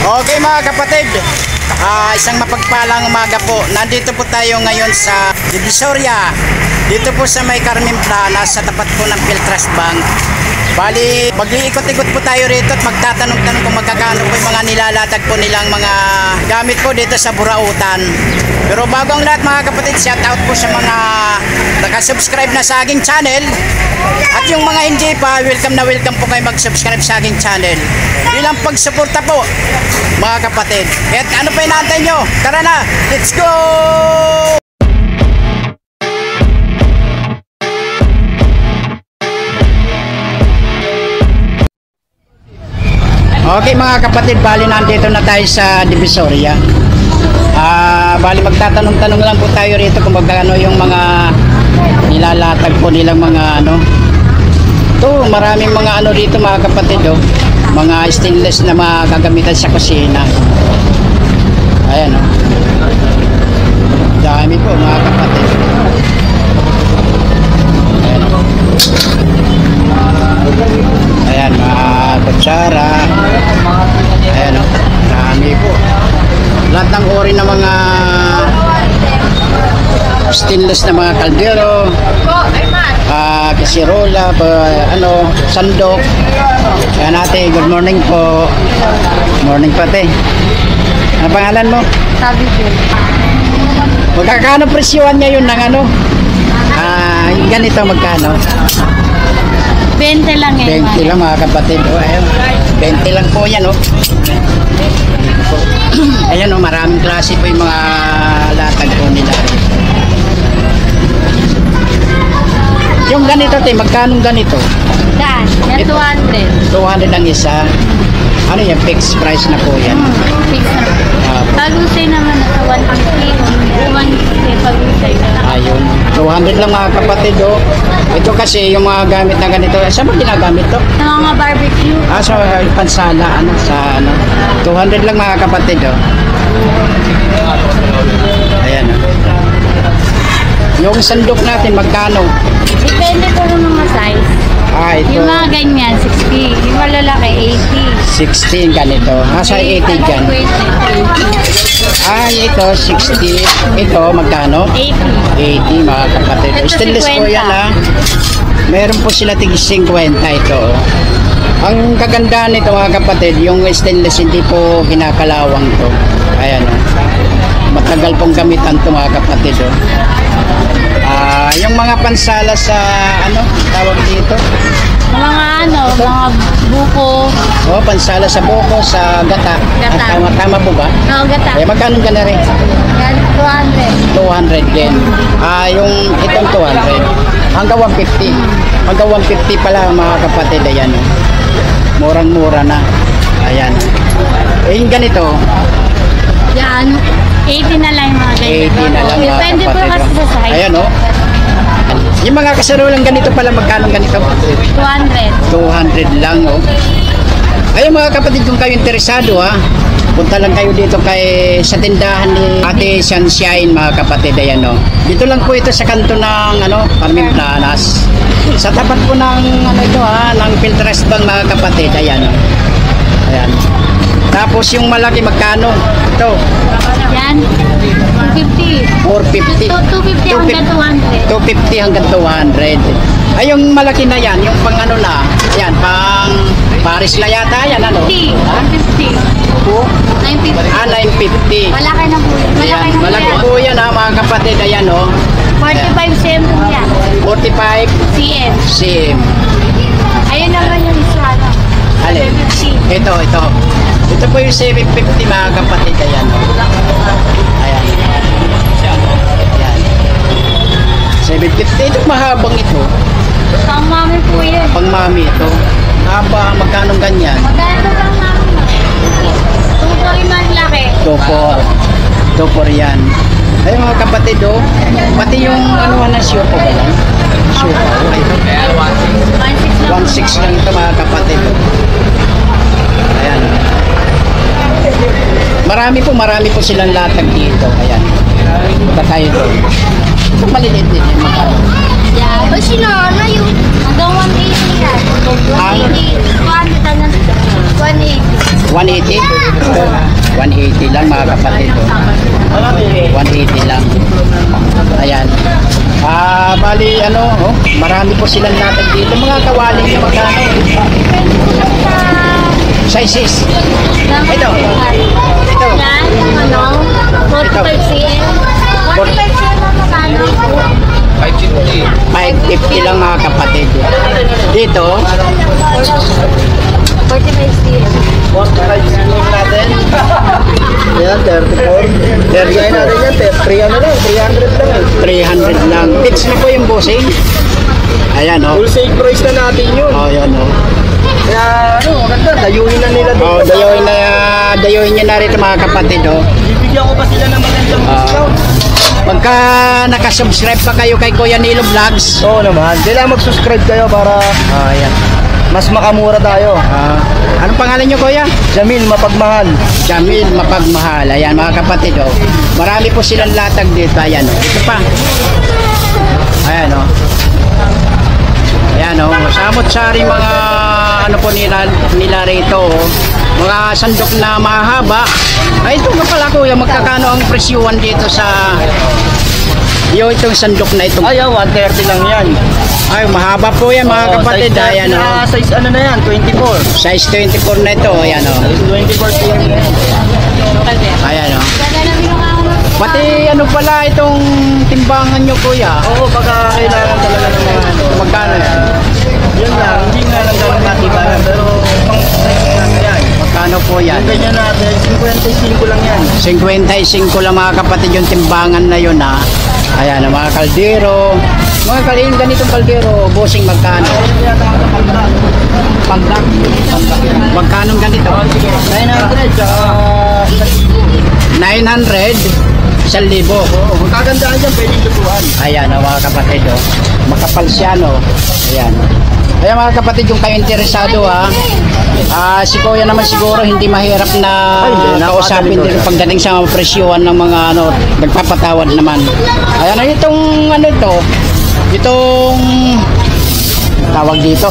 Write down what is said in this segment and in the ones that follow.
Okay mga kapatid, isang mapagpalang umaga po. Nandito po tayo ngayon sa Divisoria. Dito po sa may Carmen Plana, sa tapat po ng Philtrust Bank. Bali, mag-iikot-ikot po tayo rito at magtatanong-tanong kung magkakano po yung mga nilalatag po nilang mga gamit po dito sa Burautan. Pero bago ang lahat mga kapatid, shout out po sa mga nakasubscribe na sa aking channel. At yung mga hindi pa, welcome na welcome po kayo mag-subscribe sa aking channel. Bilang pagsuporta po mga kapatid. At ano pa inaantay nyo? Tara na, let's go! Okay mga kapatid, bali nandito na tayo sa Divisoria. Bali magtatanong-tanong lang po tayo rito kung magkano yung mga nilalatag po nilang mga ano. Ito, maraming mga ano dito mga kapatid, oh. Mga stainless na mga gagamitan sa kusina. Ayan, oh. Dami po mga kapatid. Ayan, oh. Ayan, mga kutsara. Ayan, oh. Dami po. Lahat ng ori ng mga stainless na mga kaldero, kasirola, ano, sandok. Ayan ate, good morning po. Morning po ate. Ano pangalan mo? Sabi ko. Magkakano presyuhan ngayon ng ano? Ganito magkano? 20 lang eh. 20 lang mga kapatid. Oh, ayun. 20 lang po yan, oh. Ayan, oh, maraming klase po yung mga latag po nila. Yung ganito, te, magkano ganito? Yan, 200. 200 ang isa. Ano yan? Fixed price na po yan. Fix na. Pag-usay naman sa 150. 150 pag-usay na. Ayun. 200 lang mga kapatid, oh. Ito kasi yung mga gamit na ganito. Saan ba ginagamit to? Sa mga barbecue. Sa pansala, ano, sa ano. 200 lang mga kapatid, oh. Ayan, oh. Yung sandok natin, magkano? Depende po ng mga size. Ito. Yung mga ganyan, 60. Yung malalaki, 80. 16 ganito. Nasa 80 dyan. Ito 60. Ito magkano? 80. 80 mga kapatid. Ito Stainless po 50. yan ha. Meron po sila tig 50 ito. Ang kagandahan nito mga kapatid, yung stainless hindi po kinakalawang to. Ayan o. Matagal pong gamitan to mga kapatid o. Yung mga pansala sa ano tawag dito? Mga ano, mga buko. Pansala sa buko, sa gata. Gata. Tama po ba? Oo, gata. Magkano gana rin? Yan, 200. 200 din. Yung itong 200 hanggang 150. Hanggang 150 pala mga kapatid. Ayan. Murang-mura na. Ayan. Yung ganito. Yan, 80 na lang yung mga ganyan. 80 na lang mga Depende po kapatid. kasi sa size. Ayan o. Yung mga kasarulang ganito pala, magkano ganito? 200. 200 lang o. Ayun mga kapatid, kung kayo interesado ha, punta lang kayo dito sa tindahan ni Ate Sunshine mga kapatid. Ayan o. Dito lang po ito sa kanto ng Carmen Planas. Sa tapat po ng ito ha, ng Philtrust Bank mga kapatid. Ayan o. Ayan. Tapos yung malaki magkano? Ito. Yan, 250. 450. 250 hanggang 200. 250 hanggang 200. Ay, yung malaki na yan, yung pang ano na, yan, pang Paris la yata yan, ano? 50. 150. 950. 950. Malaki na po yan. Ayan, malaki yan. po yan ha, mga kapatid. Ayan, oh. 45 cm po yan. 45 cm. cm. Ayun naman yung isa. Alin? 750. Ito. Ito po yung 750 mga kapatid. Ayan, oh. Ayan. Ayan. 750. Ito mahabang ito. Pang mami po yan. Pang mami ito. Haba, magkano ganyan? Magkano pang mami? 2 man laki. 2-4 yan. Ay mga kapatid oh. Pati yung ano na syupo ba yan? Syupo. Ay, 1.6 lang ito mga kapatid oh. Ayan. Marami po silang latag dito. Ayan. Punta tayo doon. Ito maliliit din yan. Magkano? Yeah. Ba sinana yun? Hanggang 180 yan. 180. 200 hanggang 180. 180. 180 lang mga kapatid. 180 lang. Ayan. Bali marami po silang latag dito. Mga kawali niya magkano? Sizes. Ito. Ito. Yan, 45 cm. 45 cm magkano? 550 lang mga kapatid. Dito, 45 cm. 45 cm natin. Ayan, 34. Bigay natin yan, 300 lang. 300 lang. Fix na po yung bossing. Ayan, oh. Full sale price na natin yun. Oh, yan, oh. Kaya maganda, dayuhin na nila dito. Oh, dayuhin nyo na rito mga kapatid, oh. Bibigyan ko pa sila ng magandang discount. Pagka nakasubscribe pa kayo kay Kuya Nilo Vlogs. Oo naman. Kailangan mag-subscribe kayo para Ayan. mas makamura tayo. Anong pangalan nyo, Kuya? Jamil, mapagmahal. Jamil Mapagmahal. Ayan, mga kapatid, oh. Marami po silang latag dito. Ayan, oh. Ito pa. Ayan, oh. Ayan, oh. Samot-sari mga po nila rito, oh. Mga sandok na mahaba. Ay, ito nga pala, Kuya. Magkakano ang presyuhan dito sa itong sandok na ito? Ayaw, 130 lang yan. Ay, mahaba po yan mga kapatid. Ayan, oh. Size ano na yan, 24. Size 24 na ito. Ayan, oh. Size 24 cm na yan. Ayan, oh. Pati pala itong timbangan nyo, Kuya. Oo, baka kailangan talaga ng mga Magkano yan? Yun lang, hindi nga lang gano'ng katibayan, pero pang size natin yan. Magkano po yan? Yung ganyan natin, 55 lang yan. 55 lang mga kapatid yung timbangan na yun, ha. Ayan, ang mga kaldero. Yung ganitong kaldero, bossing magkano? Pagdak. Magkano ganito? 900, tsaka 900, 1,000. magkagandaan dyan, pwedeng lutuan. Ayan, mga kapatid, oh. Makapal siya, no? Ayan. Kaya mga kapatid, yung kayo interesado, ha, si Kuya naman siguro hindi mahirap na kausapin din pagdating sa presyuhan ng mga nagpapatawad naman. Ayan, itong itong tawag dito.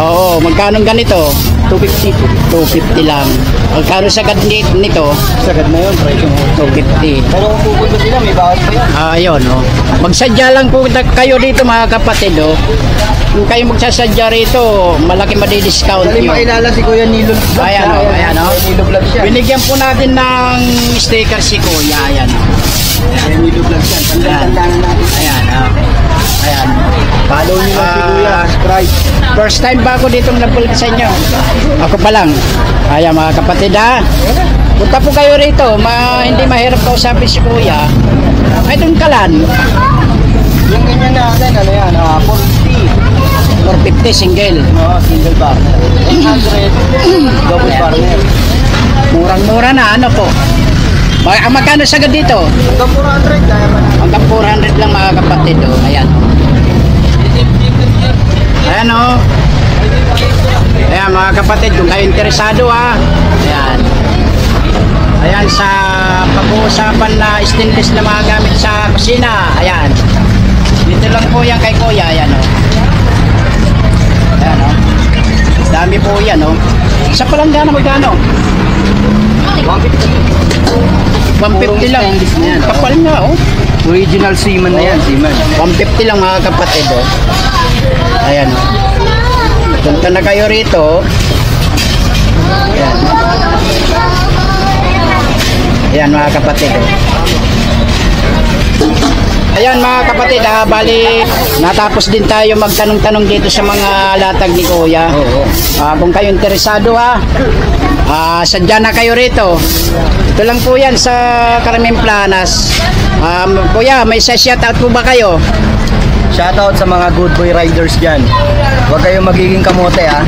Oo, magkano ganito? 250. 250 lang. Magkano sagad nito? Sagad na yun, presyo mo. 250. Pero kung pupunta sila, may bawas pa yan. Ayun, oh. Magsadya lang po kayo dito mga kapatid, oh. Kung kayo magsasadya rito, malaki madi-discount Dali nyo. makilala si Kuya Nilo Vlogs. Ayan, oh, ayan, oh. Nilo Vlogs yan. Binigyan po natin ng sticker si Kuya. Ayan, oh. Kuya Nilo Vlogs yan. Tandaan natin. Ayan, oh. Ayan. Follow nyo lang si Kuya. Subscribe. First time ba ako dito nagpulit sa inyo? Ako pa lang. Ayan mga kapatid, ha. Punta po kayo rito. Hindi mahirap kausapin si Kuya. Ay, doon kalan. Yung ganyan natin, ano yan, 450 single. single partner. 100, double partner. Murang-mura na, po. Magkano sagad dito? Hanggang 400, kaya pa na. Hanggang 400 lang mga kapatid, oh. Ayan. Ayan, oh. Ayan mga kapatid, kung kayo interesado, ha. Ayan. Ayan, sa pag-uusapan na stainless na mga gamit sa kusina. Ayan. Dito lang po yan kay Kuya. Ayan, oh. Ayan, oh. Dami po yan, oh. Sa palanggana magkano? 150 lang. Kapal nga, oh. Original seaman na yan, seaman. 150 lang mga kapatid, oh. Ayan, oh. Punta na kayo rito. Ayan. Ayan mga kapatid, oh. Ayan mga kapatid, bali natapos din tayo magtanong-tanong dito sa mga latag ni Kuya. Kung kayo interesado, sadya na kayo rito. Ito lang po yan sa Carmen Planas. Kuya, may shoutout po ba kayo? Shoutout sa mga good boy riders dyan. Huwag kayong magiging kamote, ha.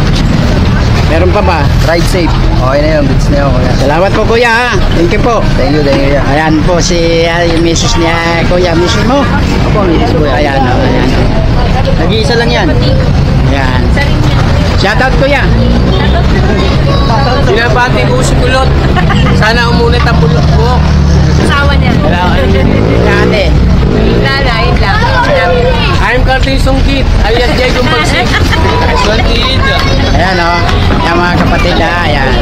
Meron pa ba? Ride safe. Okay na yun, bits na yun, Kuya. Salamat po Kuya, ha. Thank you po. Thank you, Kuya. Ayan po si yung misis niya, Kuya. Misis mo? Ako, misis ko yan. Ayan, oh, ayan. Nag-iisa lang yan. Ayan. Shoutout Kuya. Binabati ko si Kulot. Sana umunit ang bulok ko. Asawa niya. Ate. Lala, yun lang. I'm Martin Sungkit, alias Jay Gumpagsik. 28. Ayan o, yung mga kapatid ha, ayan.